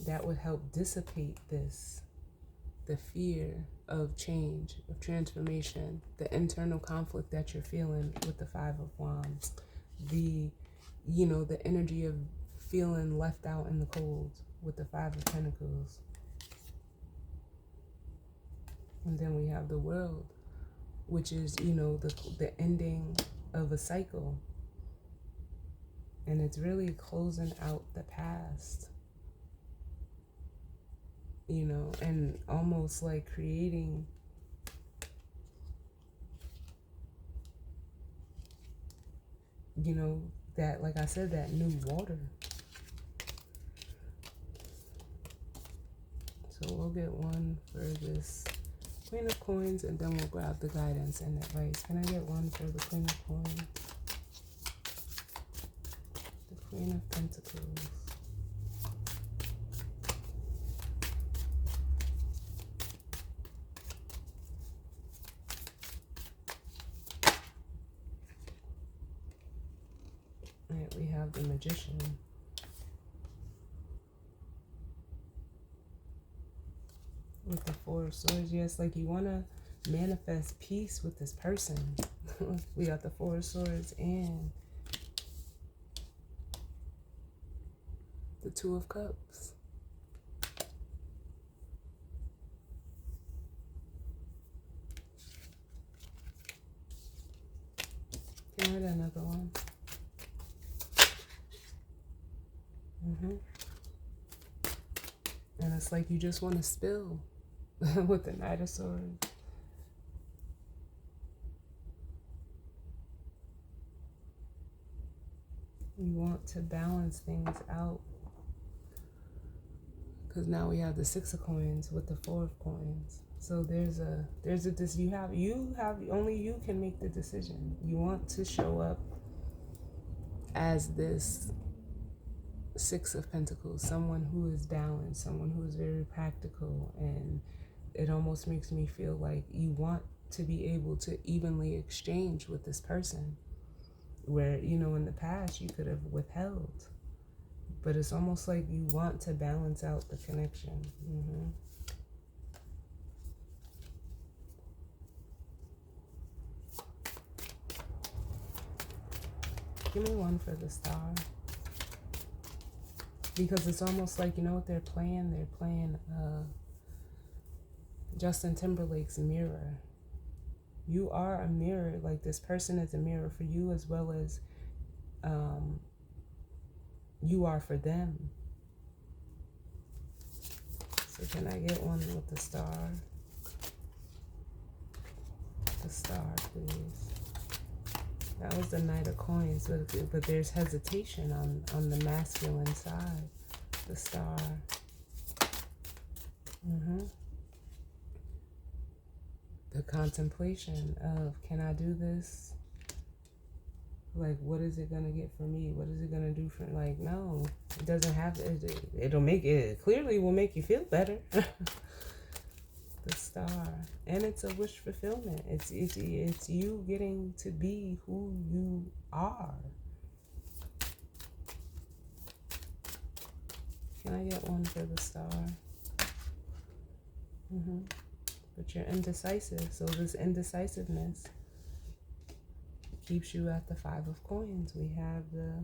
S1: that would help dissipate the fear of change, of transformation, the internal conflict that you're feeling with the Five of Wands, the energy of feeling left out in the cold with the Five of Pentacles. And then we have the World, which is, the ending of a cycle. And it's really closing out the past, and almost like creating that, like I said, that new water. So we'll get one for this Queen of Coins, and then we'll grab the guidance and advice. Can I get one for the Queen of Coins? The Queen of Pentacles. Alright, we have the Magician. With the Four of Swords, yes, like you want to manifest peace with this person. We got the Four of Swords and the Two of Cups. Can I get another one? And it's like you just want to spill with the Knight of Swords. You want to balance things out. Because now we have the Six of Coins with the Four of Coins. So only you can make the decision. You want to show up as this Six of Pentacles, someone who is balanced, someone who is very practical, and it almost makes me feel like you want to be able to evenly exchange with this person, where in the past you could have withheld, but it's almost like you want to balance out the connection. Give me one for the Star. Because it's almost like, what they're playing? They're playing Justin Timberlake's Mirror. You are a mirror. Like, this person is a mirror for you, as well as you are for them. So can I get one with the Star? The Star, please. That was the Knight of Coins, but there's hesitation on the masculine side. The Star. The contemplation of, can I do this Like, what is it gonna get for me? What is it gonna do for, like, no, it doesn't have it'll make it, clearly will make you feel better. The Star, and it's a wish fulfillment. It's you getting to be who you are. Can I get one for the Star? But you're indecisive, so this indecisiveness keeps you at the 5 of coins. We have the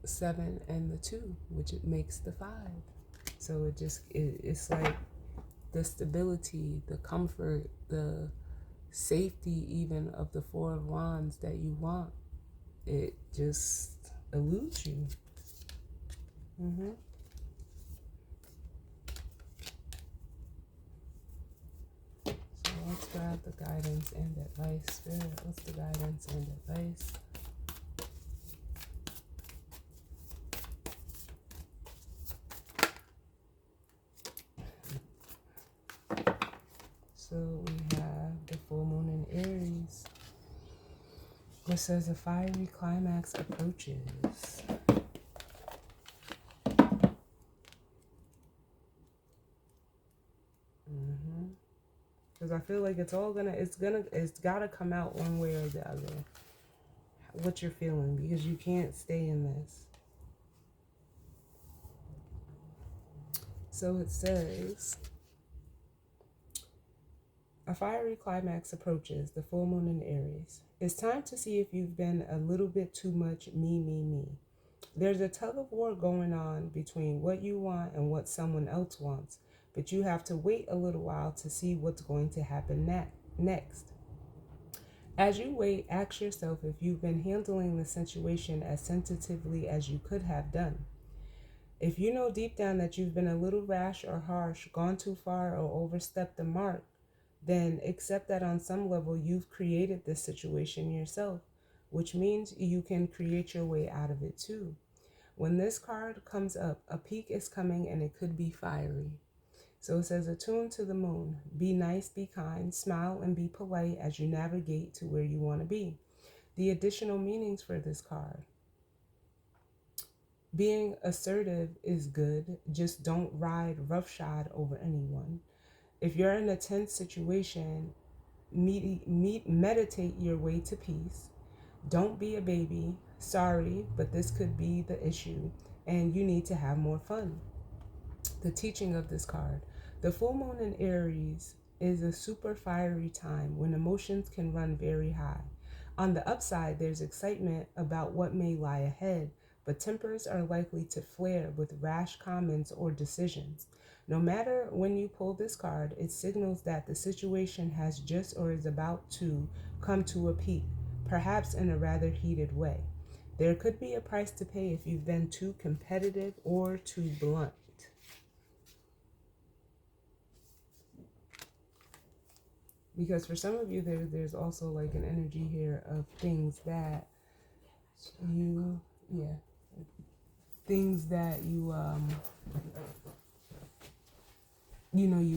S1: 7 and the 2, which it makes the 5. So it's like the stability, the comfort, the safety even of the 4 of Wands that you want. It just eludes you. So let's grab the guidance and advice. Spirit, what's the guidance and advice? So we have the full moon in Aries. It says a fiery climax approaches. Because I feel like it's gotta come out one way or the other. What you're feeling, because you can't stay in this. So it says, a fiery climax approaches, the full moon in Aries. It's time to see if you've been a little bit too much me. There's a tug of war going on between what you want and what someone else wants, but you have to wait a little while to see what's going to happen next. As you wait, ask yourself if you've been handling the situation as sensitively as you could have done. If you know deep down that you've been a little rash or harsh, gone too far, or overstepped the mark, then accept that on some level you've created this situation yourself, which means you can create your way out of it too. When this card comes up, a peak is coming and it could be fiery. So it says, attune to the moon. Be nice, be kind, smile, and be polite as you navigate to where you want to be. The additional meanings for this card. Being assertive is good, just don't ride roughshod over anyone. If you're in a tense situation, meditate your way to peace. Don't be a baby. Sorry, but this could be the issue, and you need to have more fun. The teaching of this card. The full moon in Aries is a super fiery time when emotions can run very high. On the upside, there's excitement about what may lie ahead, but tempers are likely to flare with rash comments or decisions. No matter when you pull this card, it signals that the situation has just or is about to come to a peak, perhaps in a rather heated way. There could be a price to pay if you've been too competitive or too blunt. Because for some of you, there's also like an energy here of things that you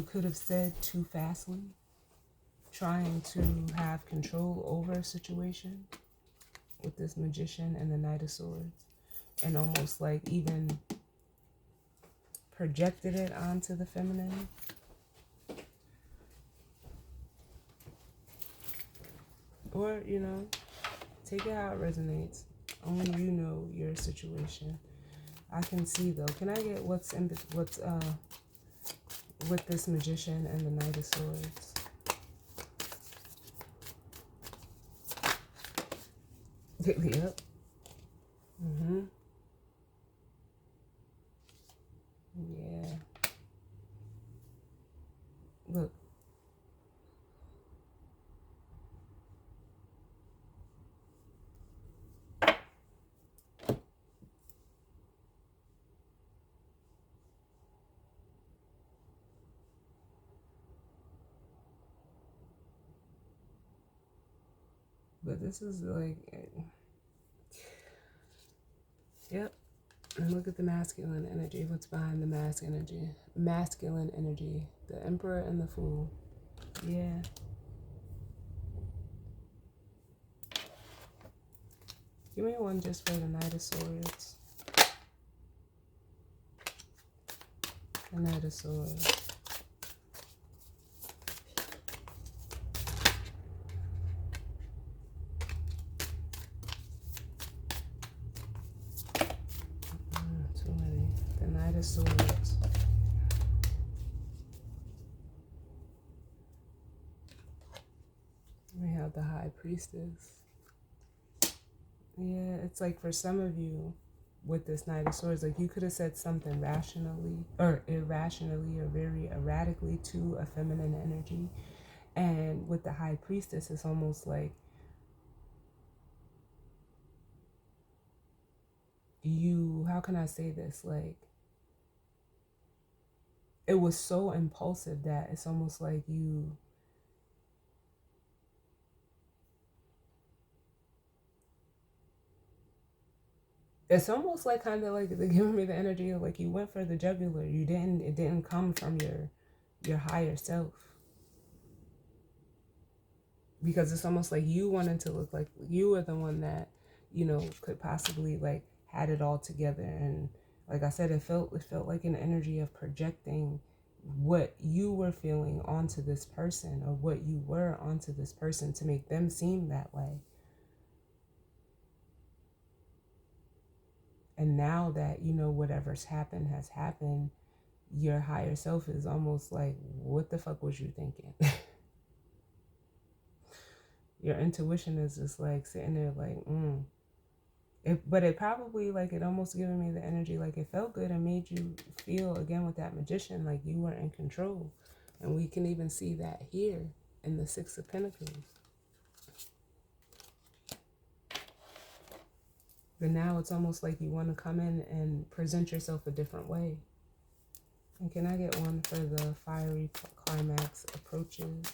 S1: could have said too fastly, trying to have control over a situation with this Magician and the Knight of Swords, and almost like even projected it onto the feminine. Or, take it how it resonates. Only you know your situation. I can see though. Can I get what's with this Magician and the Knight of Swords? Yep. Yeah. Look. But this is like, yep. And look at the masculine energy. What's behind the masculine energy? The Emperor and the Fool. Yeah. Give me one just for the Knight of Swords. The Knight of Swords. Too many. The Knight of Swords. We have the High Priestess. Yeah, it's like for some of you with this Knight of Swords, like you could have said something rationally or irrationally or very erratically to a feminine energy. And with the High Priestess, it's almost like you, how can I say this? Like, it was so impulsive that it's almost like you, it's almost like kind of like they're giving me the energy of like you went for the jugular. You didn't, it didn't come from your higher self. Because it's almost like you wanted to look like you were the one that, you know, could possibly like had it all together. And like I said, it felt like an energy of projecting what you were feeling onto this person or what you were onto this person to make them seem that way. And now that, you know, whatever's happened has happened, your higher self is almost like, what the fuck was you thinking? Your intuition is just like sitting there like, but it probably like, it almost giving me the energy like it felt good and made you feel again with that Magician like you were in control. And we can even see that here in the Six of Pentacles. But now it's almost like you want to come in and present yourself a different way. And can I get one for the fiery climax approaches?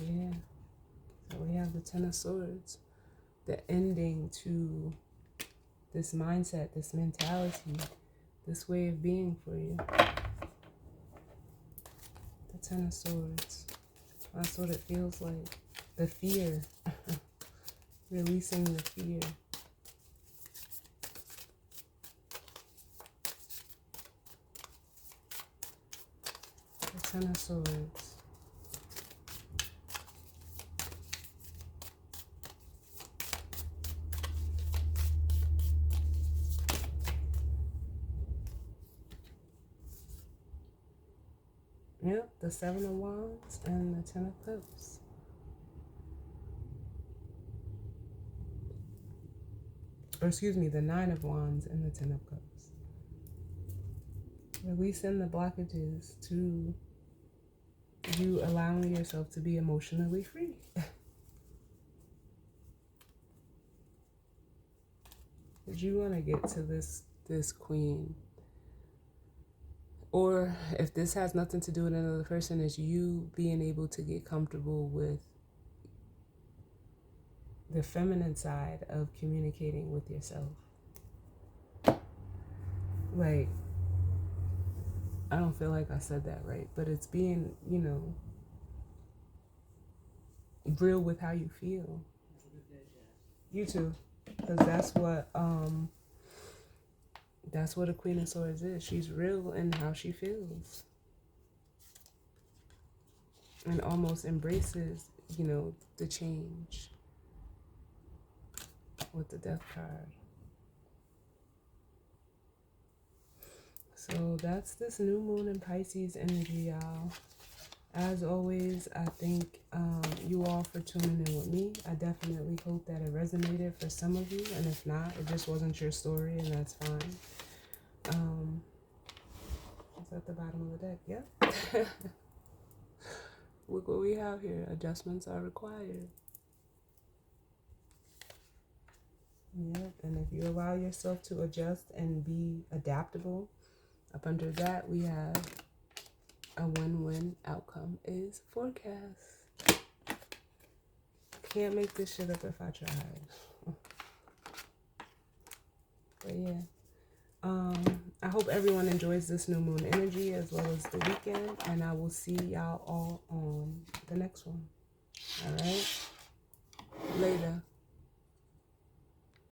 S1: Yeah. So we have the Ten of Swords. The ending to this mindset, this mentality, this way of being for you. The Ten of Swords. That's what it feels like. The fear. Releasing the fear. The Ten of Swords. Yep, the Seven of Wands and the Ten of Cups. Or excuse me, the Nine of Wands and the Ten of Cups. Releasing the blockages to you allowing yourself to be emotionally free. But you want to get to this queen. Or if this has nothing to do with another person, it's you being able to get comfortable with the feminine side of communicating with yourself. Like, I don't feel like I said that right, but it's being, you know, real with how you feel. You too. Because that's what a Queen of Swords is. She's real in how she feels. And almost embraces, you know, the change with the Death card. So that's this new moon in Pisces energy, y'all. As always, I thank you all for tuning in with me. I definitely hope that it resonated for some of you. And if not, it just wasn't your story, and that's fine. It's at the bottom of the deck. Yep. Look what we have here. Adjustments are required. Yep. And if you allow yourself to adjust and be adaptable, up under that we have a win-win outcome is forecast. Can't make this shit up if I try. But yeah. I hope everyone enjoys this new moon energy as well as the weekend. And I will see y'all all on the next one. All right? Later.